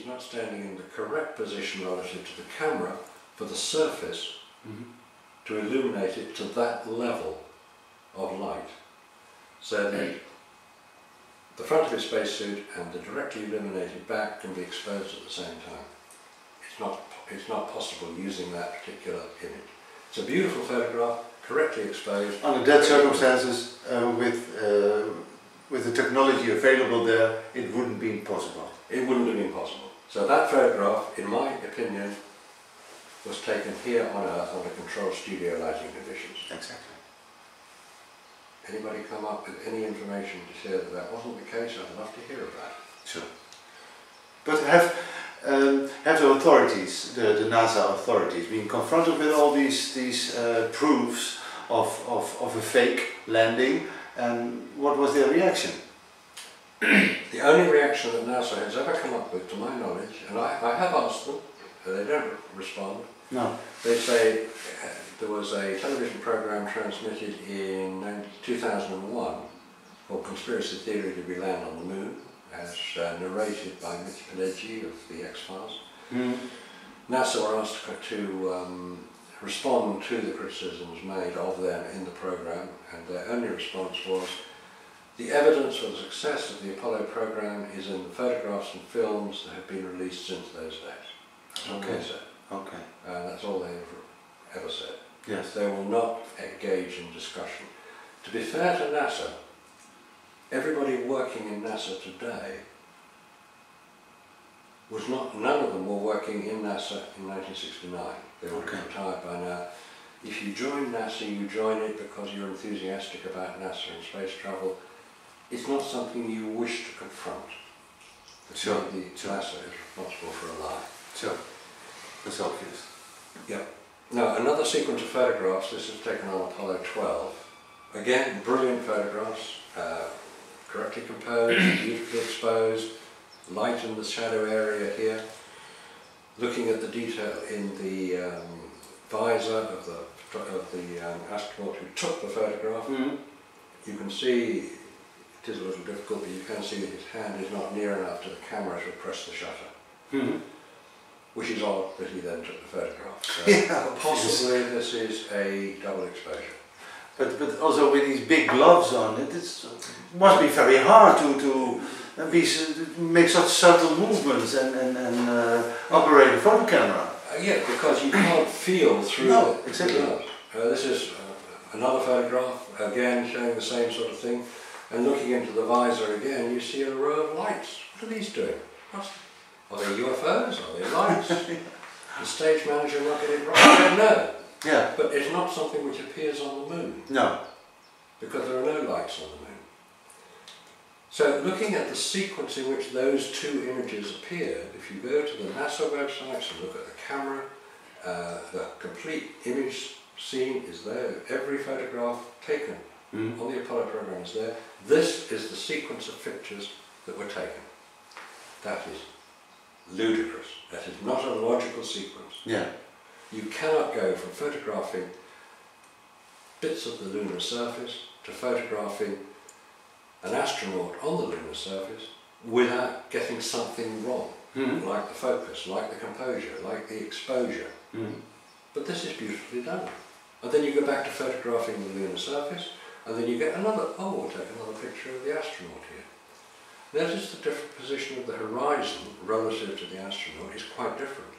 not standing in the correct position relative to the camera for the surface to illuminate it to that level of light. So that the front of his spacesuit and the directly illuminated back can be exposed at the same time. It's not possible using that particular image. It's a beautiful photograph, correctly exposed. Under that circumstances, with the technology available there, it wouldn't be possible. It wouldn't have been possible. So that photograph, in my opinion, was taken here on Earth under controlled studio lighting conditions. Exactly. Anybody come up with any information to say that that wasn't the case? I'd love to hear about it. Sure. But have the authorities, the NASA authorities, been confronted with all these proofs of a fake landing, and what was their reaction? The only reaction that NASA has ever come up with, to my knowledge, and I have asked them, they don't respond. No. They say there was a television program transmitted in 2001 called Conspiracy Theory Did We Land on the Moon, as narrated by Mitch Pileggi of the X-Files. NASA were asked to respond to the criticisms made of them in the program, and their only response was, the evidence for the success of the Apollo program is in the photographs and films that have been released since those days. That's all they said. Okay. That's all they have ever said. Yes. They will not engage in discussion. To be fair to NASA, everybody working in NASA today was not, none of them were working in NASA in 1969. They were retired by now. If you join NASA, you join it because you're enthusiastic about NASA and space travel. It's not something you wish to confront. Sure. The NASA is responsible for a lie. Sure. That's obvious. Yeah. Now, another sequence of photographs, this is taken on Apollo 12. Again, brilliant photographs, correctly composed, beautifully exposed, light in the shadow area here. Looking at the detail in the visor of the astronaut who took the photograph, you can see, it is a little difficult, but you can see that his hand is not near enough to the camera to press the shutter. Which is odd that he then took the photograph. So yeah, possibly this is a double exposure. But also with these big gloves on, it must be very hard to make such subtle movements and operate a photo camera. Yeah, because you can't feel through no, the exactly. gloves. This is another photograph, again showing the same sort of thing. And looking into the visor again, you see a row of lights. What are these doing? Are they UFOs? Are they lights? The stage manager not getting it right? I don't know. Yeah. But it's not something which appears on the moon. No. Because there are no lights on the moon. So looking at the sequence in which those two images appeared, if you go to the NASA websites and look at the camera, the complete image scene is there. Every photograph taken on the Apollo program is there. This is the sequence of pictures that were taken. That is ludicrous. That is not a logical sequence. Yeah. You cannot go from photographing bits of the lunar surface to photographing an astronaut on the lunar surface without getting something wrong, like the focus, like the composure, like the exposure. But this is beautifully done. And then you go back to photographing the lunar surface, and then you get another, we'll take another picture of the astronaut here. Notice the different position of the horizon relative to the astronaut is quite different.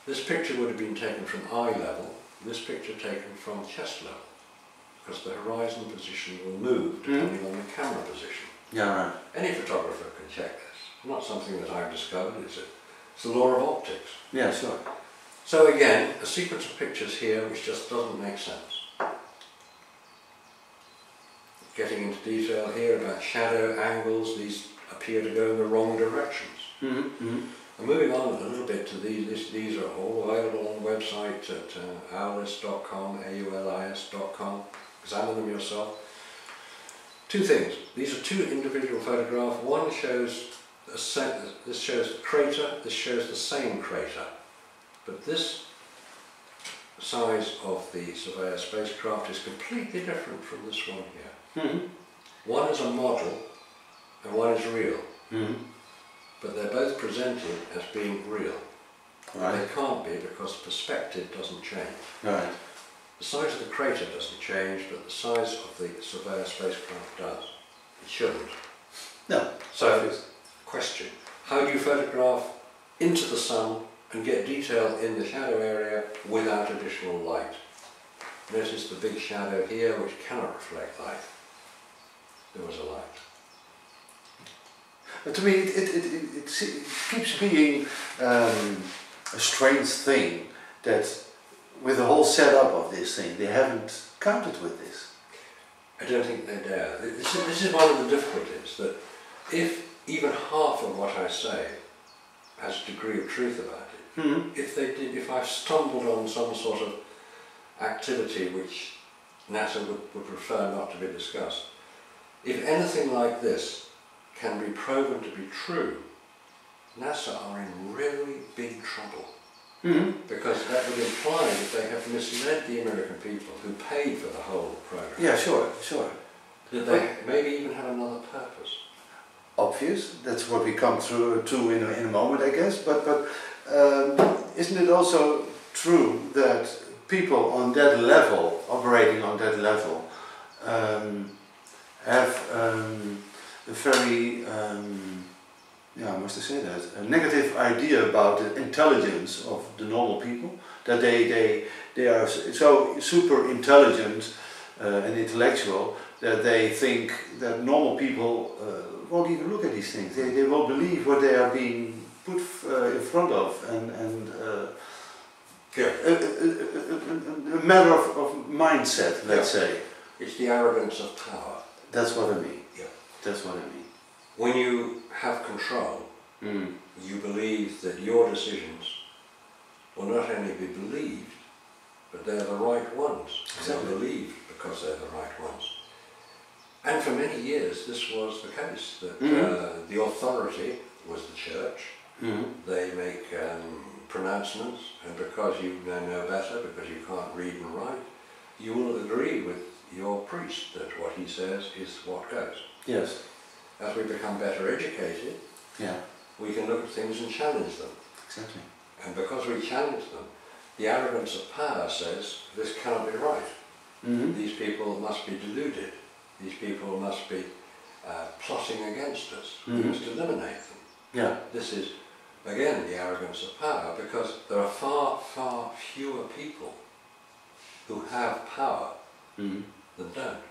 This picture would have been taken from eye level, this picture taken from chest level, because the horizon position will move depending on the camera position. Yeah, right. Any photographer can check this. It's not something that I've discovered, it's the law of optics. Yeah, sure. So again, a sequence of pictures here which just doesn't make sense. Getting into detail here about shadow angles, these appear to go in the wrong directions. And moving on a little bit to these are all available on the website at aulis.com, aulis.com. Examine them yourself. Two things. These are two individual photographs. One shows this shows the crater, this shows the same crater. But this size of the Surveyor spacecraft is completely different from this one here. One is a model and one is real. but they're both presented as being real. Right. They can't be because perspective doesn't change. Right. The size of the crater doesn't change, but the size of the Surveyor spacecraft does. It shouldn't. No. So, question. How do you photograph into the sun and get detail in the shadow area without additional light? Notice the big shadow here which cannot reflect light. There was a light. To me, it keeps being a strange thing that with the whole setup of this thing, they haven't counted with this. I don't think they dare. This is one of the difficulties, that if even half of what I say has a degree of truth about it, Mm-hmm. if I've stumbled on some sort of activity which NASA would prefer not to be discussed, if anything like this can be proven to be true, NASA are in really big trouble. Mm-hmm. Because that would imply that they have misled the American people who paid for the whole program. Yeah, sure. That they maybe even have another purpose. Obvious. That's what we come through to in a moment, I guess. But isn't it also true that people on that level, operating on that level, have a very, I must say that, a negative idea about the intelligence of the normal people? That they are so super intelligent and intellectual that they think that normal people won't even look at these things. They won't believe what they are being put in front of, and a matter of mindset, let's say. It's the arrogance of power. That's what I mean. Yeah. That's what I mean. When you have control, you believe that your decisions will not only be believed, but they're the right ones. Exactly. They're believed because they're the right ones. And for many years this was the case, that the authority was the church. They make pronouncements, and because you know better, because you can't read and write, you will agree with your priest that what he says is what goes. Yes. As we become better educated, we can look at things and challenge them. Exactly. And because we challenge them, the arrogance of power says, this cannot be right. These people must be deluded. These people must be plotting against us. We must eliminate them. Yeah. This is, again, the arrogance of power, because there are far, far fewer people who have power than don't.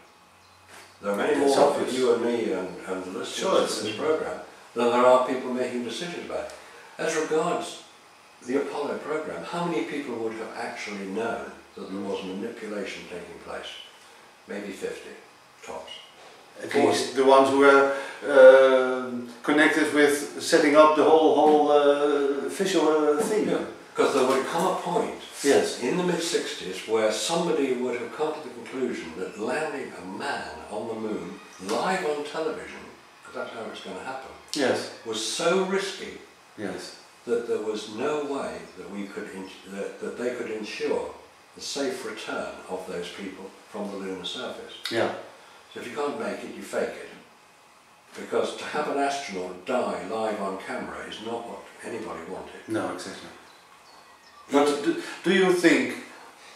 There are many more of you and me and the listeners of this program than there are people making decisions about it. As regards the Apollo program, how many people would have actually known that there was manipulation taking place? Maybe 50, tops. At least the ones who were connected with setting up the whole official thing. Yeah, because there would come a point in the mid-60s where somebody would have come to the conclusion that landing a man on the moon live on television, because that's how it's going to happen, was so risky that there was no way that we could that they could ensure the safe return of those people from the lunar surface. Yeah. So if you can't make it, you fake it. Because to have an astronaut die live on camera is not what anybody wanted. No, exactly. But do you think,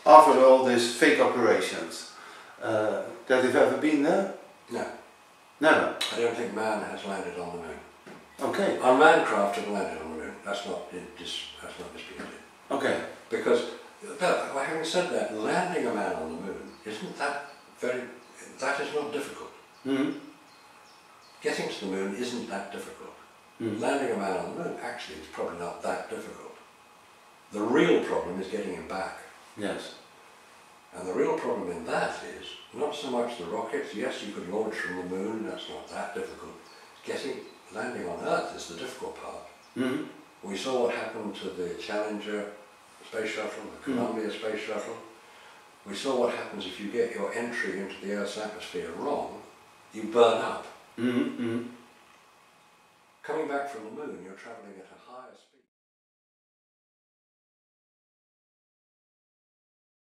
after all these fake operations, that they've ever been there? No. Never? I don't think man has landed on the moon. Okay. Unmanned craft have landed on the moon. That's not disputed. Okay. Because, having said that, landing a man on the moon isn't that that is not difficult. Getting to the moon isn't that difficult. Landing a man on the moon actually is probably not that difficult. The real problem is getting him back. Yes. And the real problem in that is not so much the rockets. Yes, you could launch from the moon, that's not that difficult. Landing on Earth is the difficult part. We saw what happened to the Challenger space shuttle, the Columbia space shuttle. We saw what happens if you get your entry into the Earth's atmosphere wrong, you burn up. Coming back from the moon, you're travelling at a higher speed.